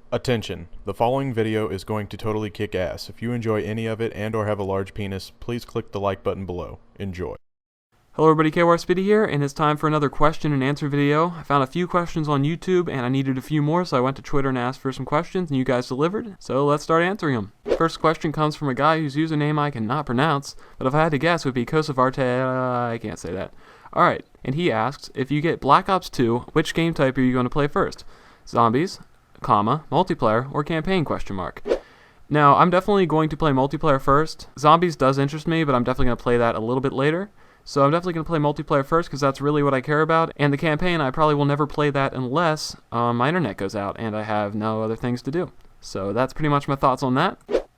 Attention, the following video is going to totally kick ass. If you enjoy any of it and or have a large penis, please click the like button below. Enjoy. Hello everybody, KWR Speedy here, and it's time for another question and answer video. I found a few questions on YouTube, and I needed a few more, so I went to Twitter and asked for some questions, and you guys delivered, so let's start answering them. First question comes from a guy whose username I cannot pronounce, but if I had to guess, it would be Kosovarte, I can't say that. Alright, and he asks, if you get Black Ops 2, which game type are you going to play first? Zombies, comma, multiplayer, or campaign, question mark. Now, I'm definitely going to play multiplayer first. Zombies does interest me, but I'm definitely going to play that a little bit later. So I'm definitely going to play multiplayer first because that's really what I care about. And the campaign, I probably will never play that unless my internet goes out and I have no other things to do. So that's pretty much my thoughts on that.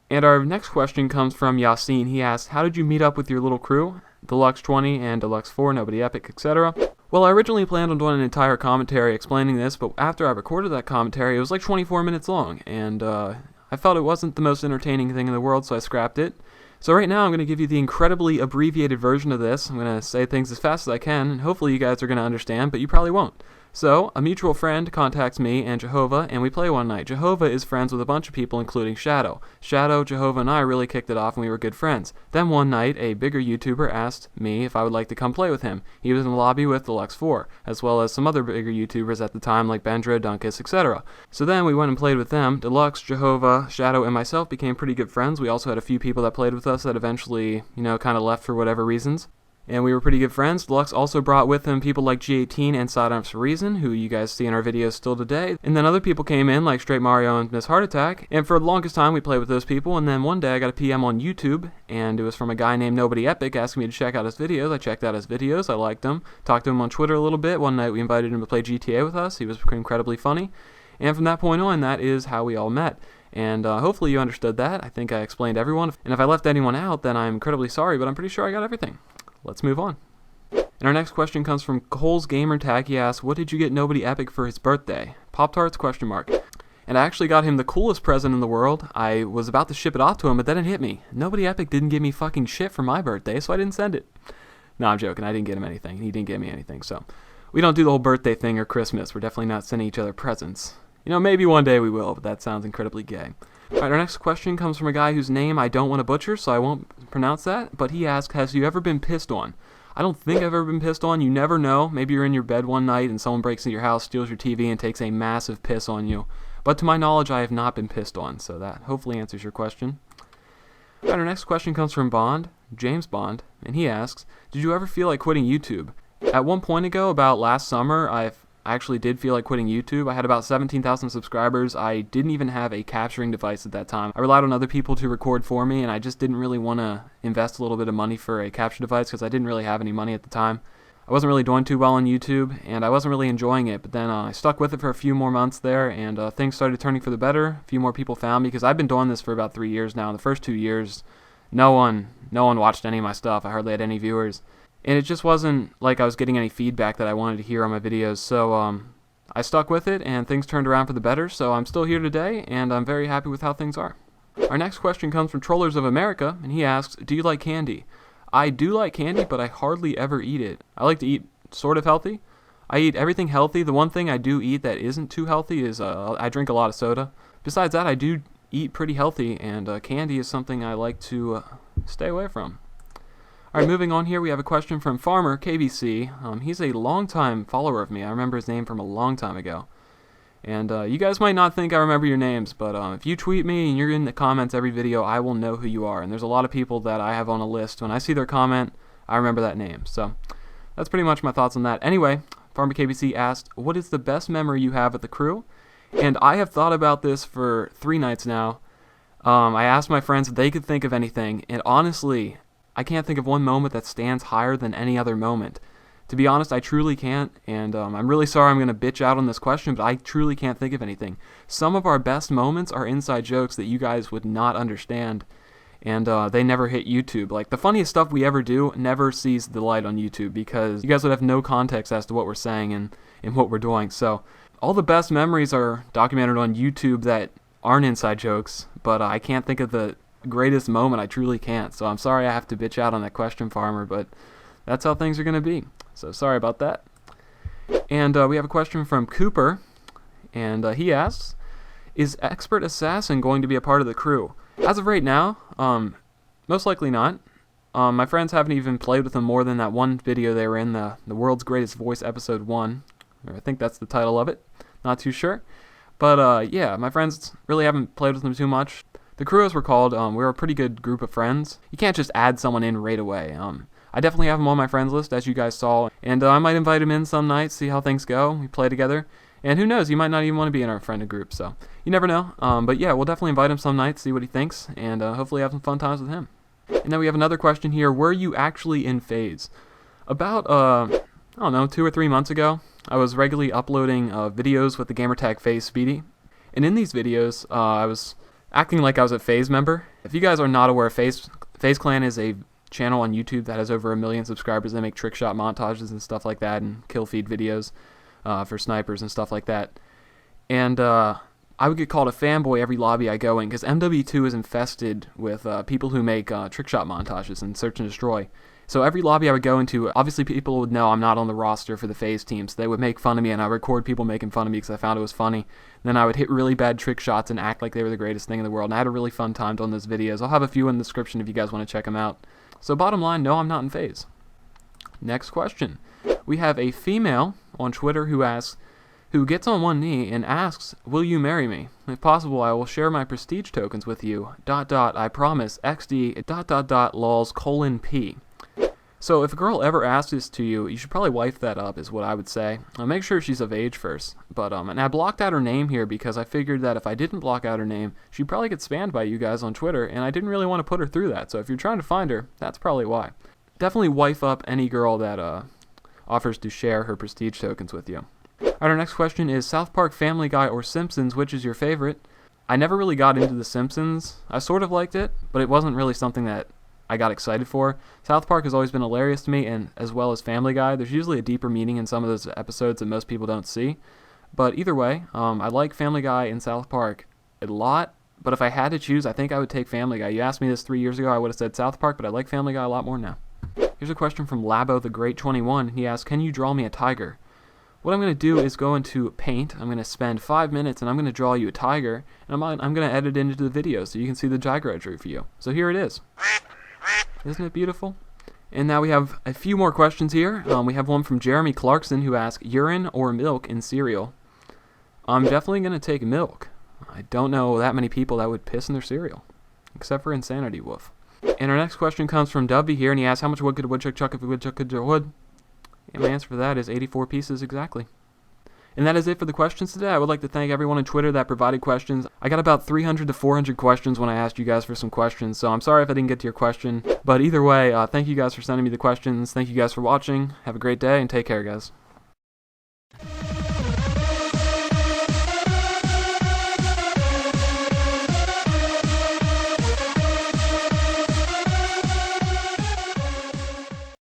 And our next question comes from Yasin. He asks, how did you meet up with your little crew? Deluxe 20 and Deluxe 4, Nobody Epic, etc. Well, I originally planned on doing an entire commentary explaining this, but after I recorded that commentary, it was like 24 minutes long. And I felt it wasn't the most entertaining thing in the world, so I scrapped it. So right now I'm going to give you the incredibly abbreviated version of this. I'm going to say things as fast as I can, and hopefully you guys are going to understand, but you probably won't. So, a mutual friend contacts me and Jehovah, and we play one night. Jehovah is friends with a bunch of people, including Shadow. Shadow, Jehovah, and I really kicked it off, and we were good friends. Then one night, a bigger YouTuber asked me if I would like to come play with him. He was in the lobby with Deluxe 4, as well as some other bigger YouTubers at the time, like Bendra, Dunkus, etc. So then we went and played with them. Deluxe, Jehovah, Shadow, and myself became pretty good friends. We also had a few people that played with us that eventually, kind of left for whatever reasons. And we were pretty good friends. Deluxe also brought with him people like G18 and Sidearms for Reason, who you guys see in our videos still today. And then other people came in, like Straight Mario and Miss Heart Attack. And for the longest time, we played with those people. And then one day, I got a PM on YouTube, and it was from a guy named Nobody Epic asking me to check out his videos. I checked out his videos. I liked them. Talked to him on Twitter a little bit. One night, we invited him to play GTA with us. He was incredibly funny. And from that point on, that is how we all met. And hopefully you understood that. I think I explained everyone. And if I left anyone out, then I'm incredibly sorry, but I'm pretty sure I got everything. Let's move on. And our next question comes from Cole's Gamertag. He asks, what did you get Nobody Epic for his birthday? Pop-Tarts, question mark. And I actually got him the coolest present in the world. I was about to ship it off to him, but then it hit me. Nobody Epic didn't give me fucking shit for my birthday, so I didn't send it. No, I'm joking. I didn't get him anything. He didn't get me anything, so. We don't do the whole birthday thing or Christmas. We're definitely not sending each other presents. Maybe one day we will, but that sounds incredibly gay. Alright, our next question comes from a guy whose name I don't want to butcher, so I won't pronounce that. But he asks, has you ever been pissed on? I don't think I've ever been pissed on. You never know. Maybe you're in your bed one night and someone breaks into your house, steals your TV, and takes a massive piss on you. But to my knowledge, I have not been pissed on, so that hopefully answers your question. Alright, our next question comes from Bond, James Bond, and he asks, did you ever feel like quitting YouTube? At one point ago, about last summer, I actually did feel like quitting YouTube. I had about 17,000 subscribers. I didn't even have a capturing device at that time. I relied on other people to record for me, and I just didn't really want to invest a little bit of money for a capture device because I didn't really have any money at the time. I wasn't really doing too well on YouTube, and I wasn't really enjoying it, but then I stuck with it for a few more months there, and things started turning for the better. A few more people found me because I've been doing this for about 3 years now. In the first 2 years, no one watched any of my stuff. I hardly had any viewers. And it just wasn't like I was getting any feedback that I wanted to hear on my videos, so I stuck with it, and things turned around for the better, so I'm still here today, and I'm very happy with how things are. Our next question comes from Trollers of America, and he asks, do you like candy? I do like candy, but I hardly ever eat it. I like to eat sort of healthy. I eat everything healthy. The one thing I do eat that isn't too healthy is I drink a lot of soda. Besides that, I do eat pretty healthy, and candy is something I like to stay away from. Alright, moving on here, we have a question from Farmer KBC. He's a longtime follower of me. I remember his name from a long time ago. And you guys might not think I remember your names, but if you tweet me and you're in the comments every video, I will know who you are. And there's a lot of people that I have on a list. When I see their comment, I remember that name. So that's pretty much my thoughts on that. Anyway, Farmer KBC asked, what is the best memory you have with the crew? And I have thought about this for 3 nights now. I asked my friends if they could think of anything, and honestly, I can't think of one moment that stands higher than any other moment. To be honest, I truly can't, and I'm really sorry I'm going to bitch out on this question, but I truly can't think of anything. Some of our best moments are inside jokes that you guys would not understand, and they never hit YouTube. Like, the funniest stuff we ever do never sees the light on YouTube, because you guys would have no context as to what we're saying and what we're doing. So, all the best memories are documented on YouTube that aren't inside jokes, but I can't think of the greatest moment. I truly can't. So I'm sorry I have to bitch out on that question, Farmer, but that's how things are going to be. So sorry about that. And we have a question from Cooper, and he asks, Is Expert Assassin going to be a part of the crew? As of right now, most likely not. My friends haven't even played with him more than that one video they were in, the World's Greatest Voice Episode 1. Or I think that's the title of it. Not too sure. But yeah, my friends really haven't played with him too much. The crew, as we're called, we're a pretty good group of friends. You can't just add someone in right away. I definitely have him on my friends list, as you guys saw. And I might invite him in some nights, see how things go. We play together. And who knows, he might not even want to be in our friended group, so you never know. But yeah, we'll definitely invite him some nights, see what he thinks, and hopefully have some fun times with him. And then we have another question here. Were you actually in FaZe? About, I don't know, 2 or 3 months ago, I was regularly uploading videos with the gamertag FaZe Speedy. And in these videos, I was acting like I was a FaZe member. If you guys are not aware, FaZe Clan is a channel on YouTube that has over 1 million subscribers. They make trick shot montages and stuff like that, and kill feed videos for snipers and stuff like that. And I would get called a fanboy every lobby I go in, because MW2 is infested with people who make trick shot montages and search and destroy. So every lobby I would go into, obviously people would know I'm not on the roster for the FaZe team, so they would make fun of me, and I would record people making fun of me because I found it was funny. Then I would hit really bad trick shots and act like they were the greatest thing in the world, and I had a really fun time doing those videos. I'll have a few in the description if you guys want to check them out. So bottom line, no, I'm not in FaZe. Next question. We have a female on Twitter who gets on one knee and asks, "Will you marry me? If possible, I will share my prestige tokens with you. ... I promise. XD ... lols : P." So if a girl ever asks this to you, you should probably wife that up, is what I would say. Make sure she's of age first. But and I blocked out her name here because I figured that if I didn't block out her name, she'd probably get spammed by you guys on Twitter, and I didn't really want to put her through that. So if you're trying to find her, that's probably why. Definitely wife up any girl that offers to share her prestige tokens with you. Alright, our next question is South Park, Family Guy, or Simpsons, which is your favorite? I never really got into The Simpsons. I sort of liked it, but it wasn't really something that I got excited for. South Park has always been hilarious to me, and as well as Family Guy. There's usually a deeper meaning in some of those episodes that most people don't see. But either way, I like Family Guy and South Park a lot, but if I had to choose, I think I would take Family Guy. You asked me this 3 years ago, I would have said South Park, but I like Family Guy a lot more now. Here's a question from Labo the Great 21. He asks, "Can you draw me a tiger?" What I'm going to do is go into Paint. I'm going to spend 5 minutes, and I'm going to draw you a tiger, and I'm going to edit it into the video so you can see the tiger I drew for you. So here it is. Isn't it beautiful? And now we have a few more questions here. We have one from Jeremy Clarkson who asks, urine or milk in cereal? I'm definitely going to take milk. I don't know that many people that would piss in their cereal, except for Insanity Wolf. And our next question comes from Dubby here, and he asks, how much wood could a woodchuck chuck if a woodchuck could draw wood? And my answer for that is 84 pieces exactly. And that is it for the questions today. I would like to thank everyone on Twitter that provided questions. I got about 300 to 400 questions when I asked you guys for some questions, so I'm sorry if I didn't get to your question. But either way, thank you guys for sending me the questions. Thank you guys for watching. Have a great day, and take care, guys.